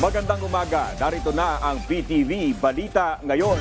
Magandang umaga, narito na ang PTV Balita Ngayon.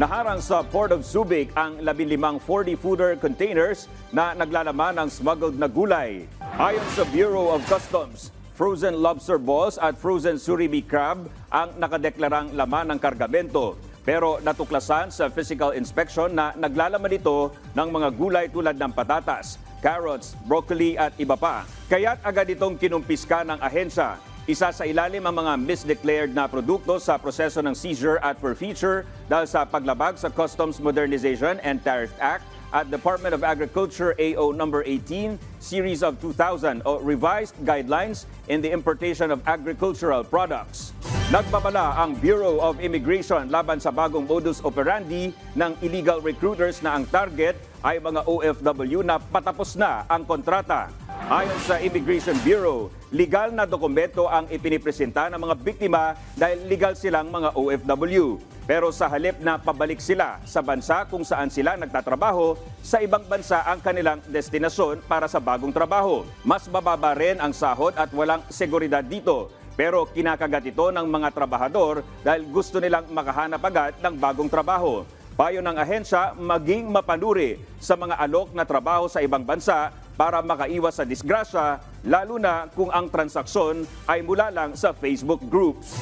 Naharang sa Port of Subic ang 15 40-footer containers na naglalaman ng smuggled na gulay. Ayon sa Bureau of Customs, frozen lobster balls at frozen surimi crab ang nakadeklarang laman ng kargamento. Pero natuklasan sa physical inspection na naglalaman ito ng mga gulay tulad ng patatas, carrots, broccoli at iba pa. Kaya't agad itong kinumpiska ng ahensya. Isa sa ilalim ang mga misdeclared na produkto sa proseso ng seizure at forfeiture dahil sa paglabag sa Customs Modernization and Tariff Act at Department of Agriculture AO No. 18, Series of 2000 o Revised Guidelines in the Importation of Agricultural Products. Nagbabala ang Bureau of Immigration laban sa bagong modus operandi ng illegal recruiters na ang target ay mga OFW na patapos na ang kontrata. Ayon sa Immigration Bureau, legal na dokumento ang ipinipresenta ng mga biktima dahil legal silang mga OFW. Pero sa halip na pabalik sila sa bansa kung saan sila nagtatrabaho, sa ibang bansa ang kanilang destinasyon para sa bagong trabaho. Mas bababa rin ang sahod at walang seguridad dito. Pero kinakagat ito ng mga trabahador dahil gusto nilang makahanap agad ng bagong trabaho. Payo ng ahensya maging mapanuri sa mga alok na trabaho sa ibang bansa para makaiwas sa disgrasya, lalo na kung ang transaksyon ay mula lang sa Facebook groups.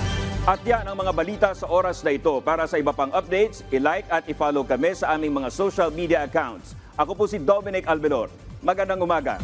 At yan ang mga balita sa oras na ito. Para sa iba pang updates, i-like at i-follow kami sa aming mga social media accounts. Ako po si Dominic Albelor. Magandang umaga.